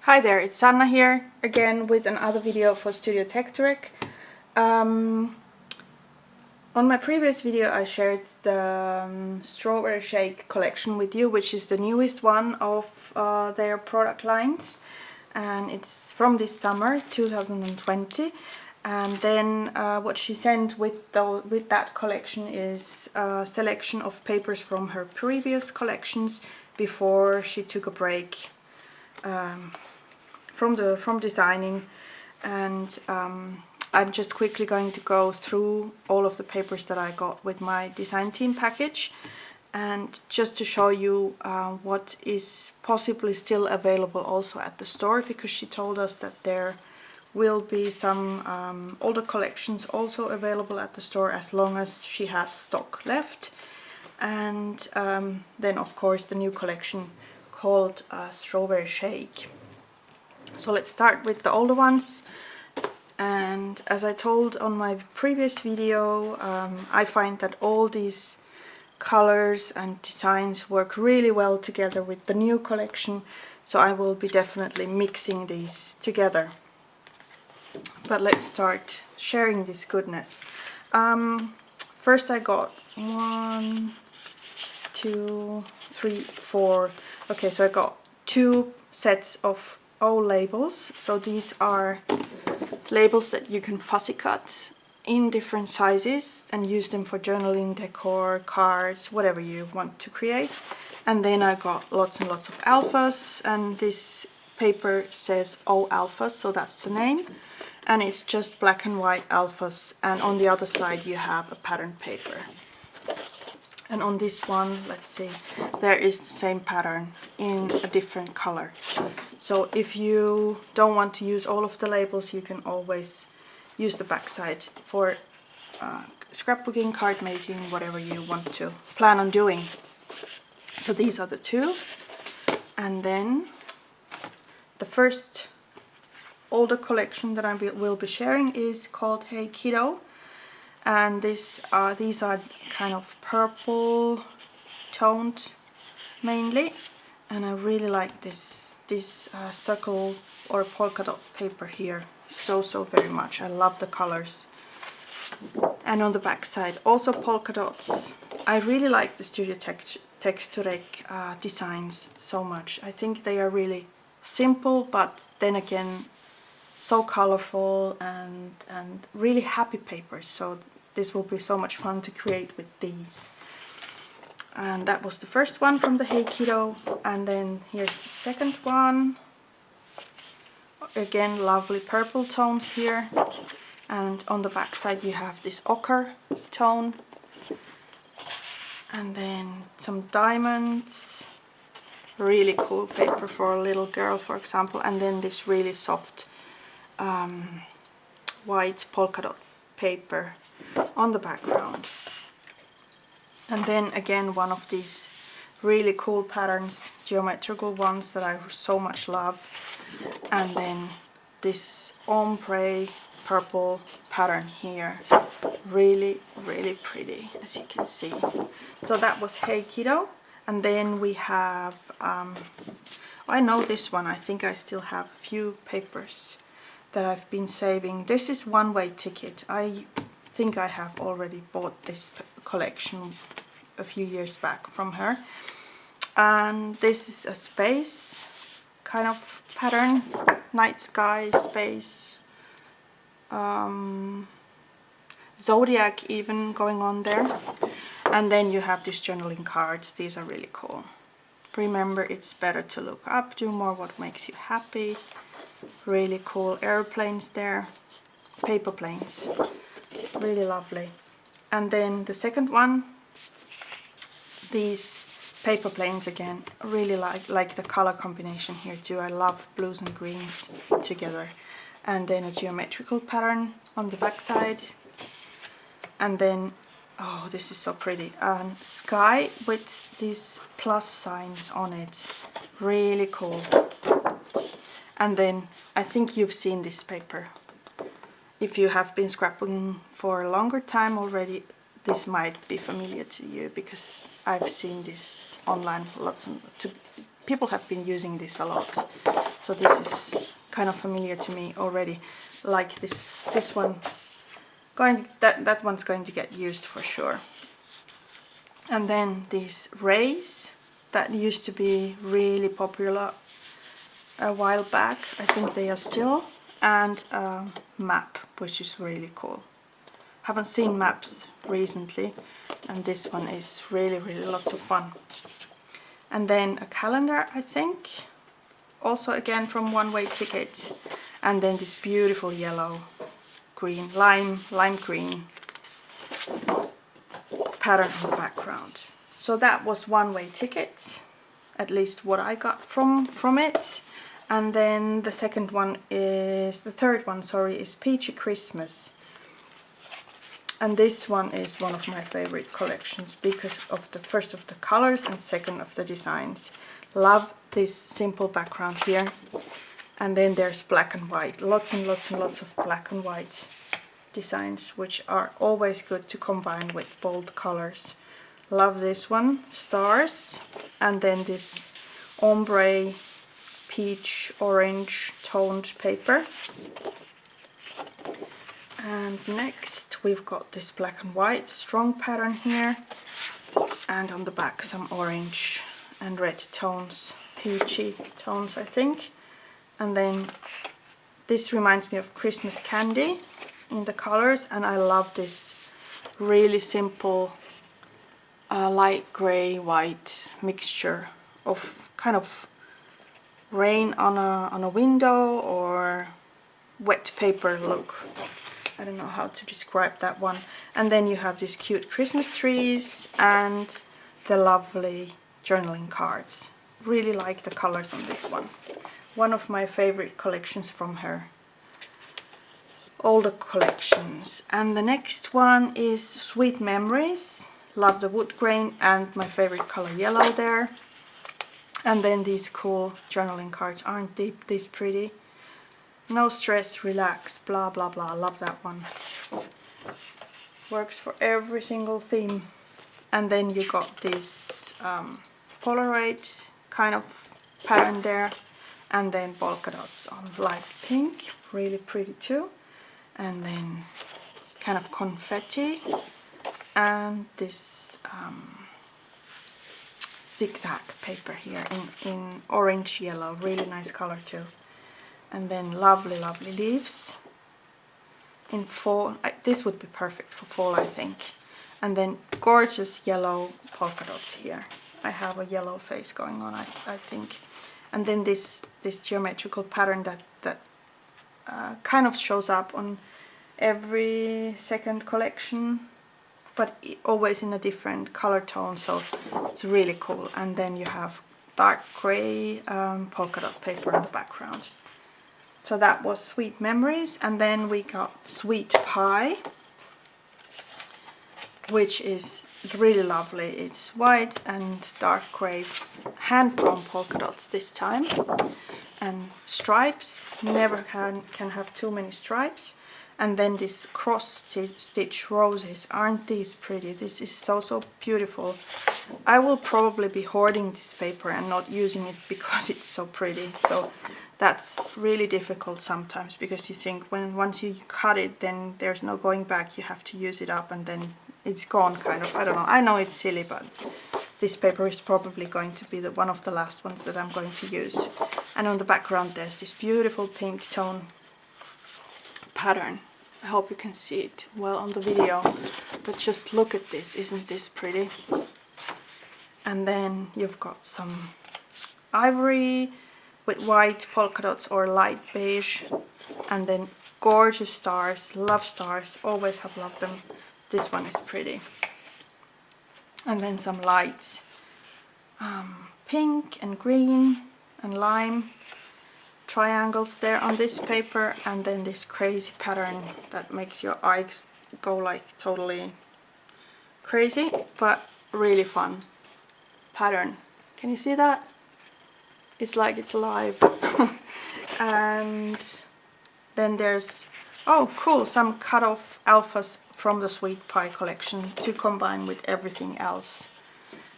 Hi there, it's Sanna here again with another video for Studio Tekturek. On my previous video I shared the Strawberry Shake collection with you, which is the newest one of their product lines, and it's from this summer 2020. And then what she sent with that collection is a selection of papers from her previous collections before she took a break from designing, and I'm just quickly going to go through all of the papers that I got with my design team package, and just to show you what is possibly still available also at the store, because she told us that there will be some older collections also available at the store as long as she has stock left. And then of course the new collection called Strawberry Shake. So let's start with the older ones. And as I told on my previous video, I find that all these colors and designs work really well together with the new collection, so I will be definitely mixing these together. But let's start sharing this goodness. First I got 1, 2, 3, 4. Okay, so I got 2 sets of old labels. So these are labels that you can fussy cut in different sizes and use them for journaling, decor, cards, whatever you want to create. And then I got lots and lots of alphas, and this paper says O alphas, so that's the name. And it's just black and white alphas, and on the other side you have a patterned paper. And on this one, let's see, there is the same pattern in a different color. So if you don't want to use all of the labels, you can always use the backside for scrapbooking, card making, whatever you want to plan on doing. So these are the 2. And then the first older collection that I will be sharing is called Hey Kiddo. And these are kind of purple toned mainly, and I really like this circle or polka dot paper here so very much. I love the colors. And on the back side also polka dots. I really like the Studio Tekturek designs so much. I think they are really simple, but then again so colorful and really happy papers, so this will be so much fun to create with these. And that was the first one from the Hey Kiddo, and then here's the second one. Again, lovely purple tones here, and on the back side you have this ochre tone, and then some diamonds, really cool paper for a little girl, for example, and then this really soft white polka dot paper on the background. And then again one of these really cool patterns, geometrical ones that I so much love, and then this ombre purple pattern here, really pretty, as you can see. So that was Hey Kiddo. And then we have I know this one, I think I still have a few papers that I've been saving. This is One Way Ticket. I think I have already bought this collection a few years back from her. And this is a space kind of pattern, night sky, space, zodiac even going on there. And then you have these journaling cards. These are really cool. Remember, it's better to look up, do more what makes you happy. Really cool airplanes there, paper planes, really lovely. And then the second one, these paper planes again, really like the color combination here too. I love blues and greens together. And then a geometrical pattern on the back side, and then oh, this is so pretty, sky with these plus signs on it, really cool. And then I think you've seen this paper. If you have been scrapbooking for a longer time already, this might be familiar to you, because I've seen this online lots of people have been using this a lot, so this is kind of familiar to me already. Like this one, that one's going to get used for sure. And then these rays that used to be really popular a while back, I think they are still, and a map, which is really cool. Haven't seen maps recently, and this one is really lots of fun. And then a calendar, I think, also again from One Way Ticket, and then this beautiful yellow, green, lime green pattern in the background. So that was One Way Tickets, at least what I got from it. And then the third one, is Peachy Christmas. And this one is one of my favorite collections because of the first of the colors and second of the designs. Love this simple background here. And then there's black and white, lots and lots of black and white designs, which are always good to combine with bold colors. Love this one, stars, and then this ombre peach orange toned paper. And next we've got this black and white strong pattern here, and on the back some orange and red tones, peachy tones I think. And then this reminds me of Christmas candy in the colors, and I love this really simple light grey white mixture of kind of rain on a window or wet paper look. I don't know how to describe that one. And then you have these cute Christmas trees and the lovely journaling cards. Really like the colors on this one. One of my favorite collections from her older collections. And the next one is Sweet Memories. Love the wood grain and my favorite color yellow there. And then these cool journaling cards. Aren't these pretty? No stress, relax, blah blah blah. Love that one. Works for every single theme. And then you got this Polaroid kind of pattern there, and then polka dots on light pink, really pretty too. And then kind of confetti, and this zigzag paper here in orange yellow, really nice color too. And then lovely leaves in fall. This would be perfect for fall, I think. And then gorgeous yellow polka dots here. I have a yellow face going on, I think. And then this geometrical pattern that kind of shows up on every second collection, but always in a different color tone, so it's really cool. And then you have dark gray polka dot paper in the background. So that was Sweet Memories. And then we got Sweet Pie, which is really lovely. It's white and dark gray, hand-drawn polka dots this time, and stripes. Never can have too many stripes. And then this cross-stitch roses. Aren't these pretty? This is so beautiful. I will probably be hoarding this paper and not using it because it's so pretty. So that's really difficult sometimes, because you think once you cut it, then there's no going back. You have to use it up and then it's gone, kind of. I don't know. I know it's silly, but this paper is probably going to be one of the last ones that I'm going to use. And on the background there's this beautiful pink tone pattern. I hope you can see it well on the video, but just look at this. Isn't this pretty? And then you've got some ivory with white polka dots or light beige, and then gorgeous stars. Love stars, always have loved them. This one is pretty. And then some lights, pink and green and lime triangles there on this paper, and then this crazy pattern that makes your eyes go like totally crazy, but really fun pattern. Can you see that? It's like it's alive. And then there's, oh cool, some cut off alphas from the Sweet Pie collection to combine with everything else.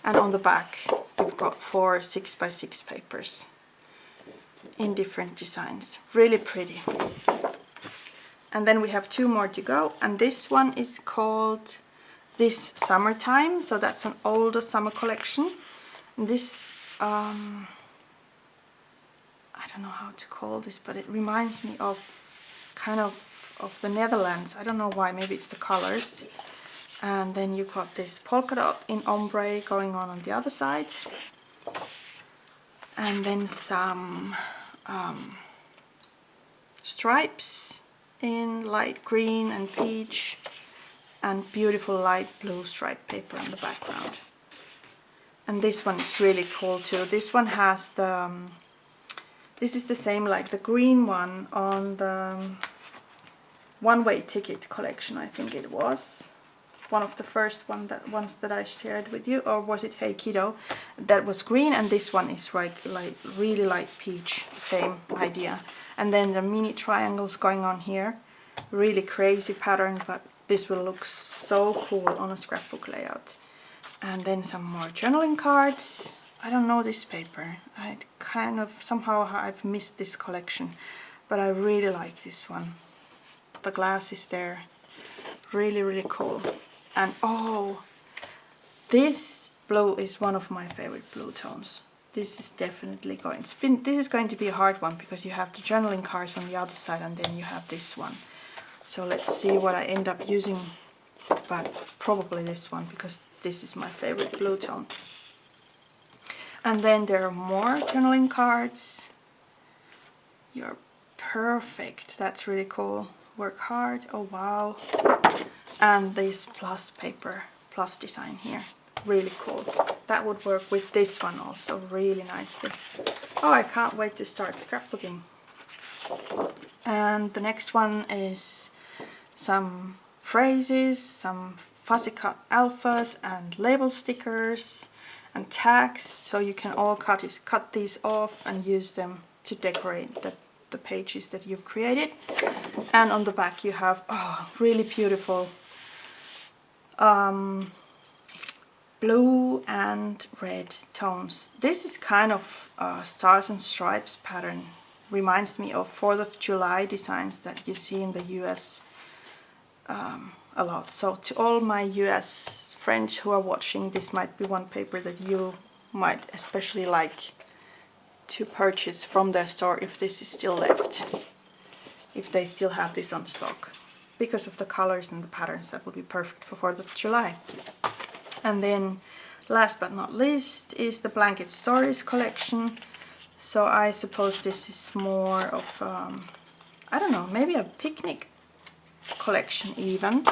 And on the back you've got 4 6x6 papers in different designs. Really pretty. And then we have 2 more to go, and this one is called This Summertime, so that's an older summer collection. And this, I don't know how to call this, but it reminds me of kind of the Netherlands. I don't know why, maybe it's the colors. And then you've got this polka dot in ombre going on the other side. And then some stripes in light green and peach, and beautiful light blue striped paper on the background. And this one is really cool too. This one has the, this is the same like the green one on the one-way ticket collection, I think it was. One of the first ones that I shared with you, or was it Hey Kiddo? That was green, and this one is like really light peach, same idea. And then the mini triangles going on here, really crazy pattern, but this will look so cool on a scrapbook layout. And then some more journaling cards. I don't know this paper. I kind of, somehow I've missed this collection, but I really like this one. The glass is there, really, really cool. And oh, this blue is one of my favorite blue tones. This is definitely going, this is going to be a hard one because you have the journaling cards on the other side and then you have this one. So let's see what I end up using, but probably this one because this is my favorite blue tone. And then there are more journaling cards. You're perfect, that's really cool. Work hard, oh wow. And this plus paper, plus design here, really cool. That would work with this one also really nicely. Oh, I can't wait to start scrapbooking. And the next one is some phrases, some fussy cut alphas and label stickers and tags, so you can all cut these off and use them to decorate the pages that you've created. And on the back you have really beautiful blue and red tones. This is kind of stars and stripes pattern. Reminds me of 4th of July designs that you see in the US a lot. So to all my US friends who are watching, this might be one paper that you might especially like to purchase from their store if this is still left, if they still have this on stock. Because of the colors and the patterns, that would be perfect for 4th of July. And then last but not least is the Blanket Stories collection. So I suppose this is more of, I don't know, maybe a picnic collection even.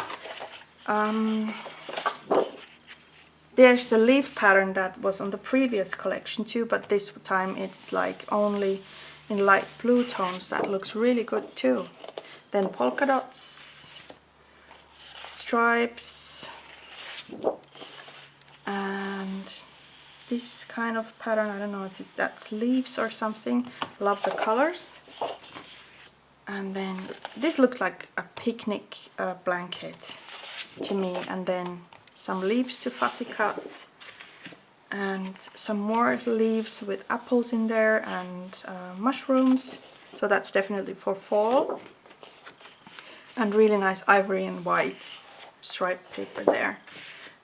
There's the leaf pattern that was on the previous collection too, but this time it's like only in light blue tones. That looks really good too. Then polka dots, stripes, and this kind of pattern, I don't know if that's leaves or something. Love the colors. And then this looks like a picnic blanket to me, and then some leaves to fussy cuts and some more leaves with apples in there and mushrooms, so that's definitely for fall. And really nice ivory and white striped paper there.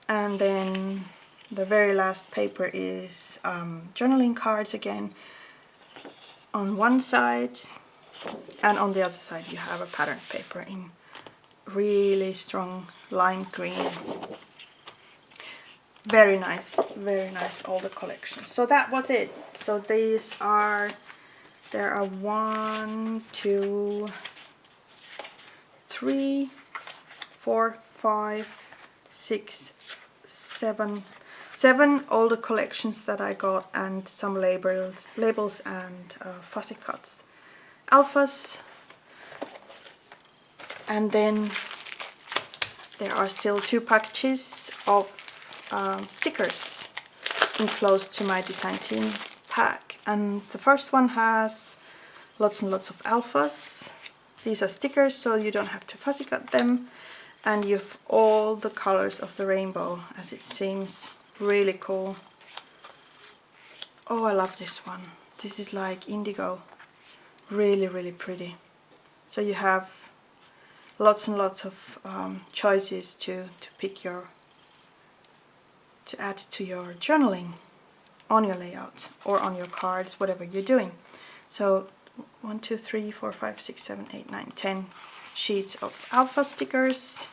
And then the very last paper is journaling cards again on one side, and on the other side you have a pattern paper in really strong lime green. Very nice, all the collections. So that was it. So these are, there are 1, 2, 3, 4, 5, 6, 7 older collections that I got, and some labels and fussy cuts, alphas. And then there are still 2 packages of stickers enclosed to my design team pack. And the first one has lots and lots of alphas. These are stickers, so you don't have to fussy cut them. And you have all the colors of the rainbow, as it seems. Really cool. Oh, I love this one. This is like indigo. Really, really pretty. So you have lots and lots of choices to add to your journaling on your layout or on your cards, whatever you're doing. So 1, 2, 3, 4, 5, 6, 7, 8, 9, 10 sheets of alpha stickers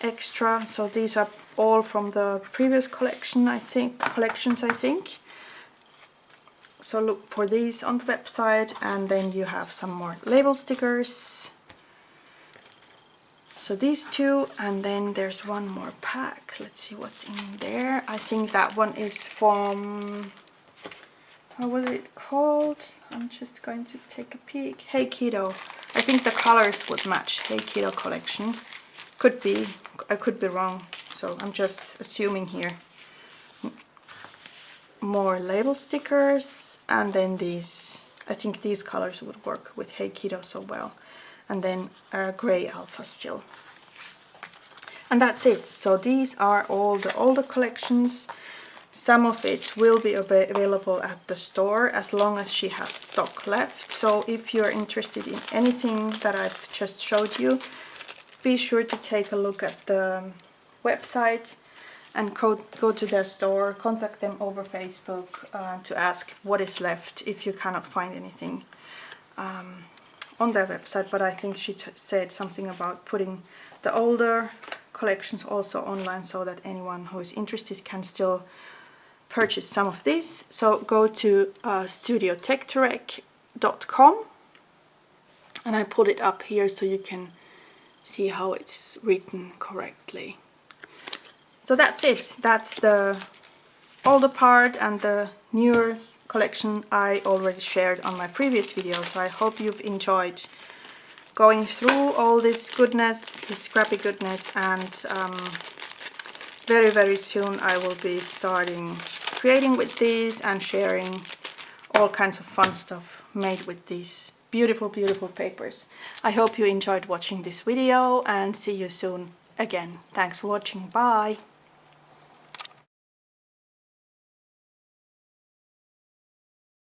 extra. So these are all from the previous collections, I think. So look for these on the website, and then you have some more label stickers. So these two, and then there's one more pack. Let's see what's in there. I think that one is from, how was it called? I'm just going to take a peek. Hey Keto. I think the colors would match. Hey Keto collection. Could be. I could be wrong. So I'm just assuming here. More label stickers, and then these. I think these colors would work with Hey Keto so well. And then grey alpha still. And that's it. So these are all the older collections. Some of it will be available at the store as long as she has stock left. So if you're interested in anything that I've just showed you, be sure to take a look at the website and go to their store, contact them over Facebook to ask what is left if you cannot find anything on their website. But I think she said something about putting the older collections also online so that anyone who is interested can still purchase some of these. So go to Tekturek.com, and I put it up here so you can see how it's written correctly. So that's it. That's the older part, and the newer collection I already shared on my previous video. So I hope you've enjoyed going through all this goodness, this scrappy goodness, and very, very soon I will be starting creating with these and sharing all kinds of fun stuff made with these beautiful, beautiful papers. I hope you enjoyed watching this video, and see you soon again. Thanks for watching. Bye!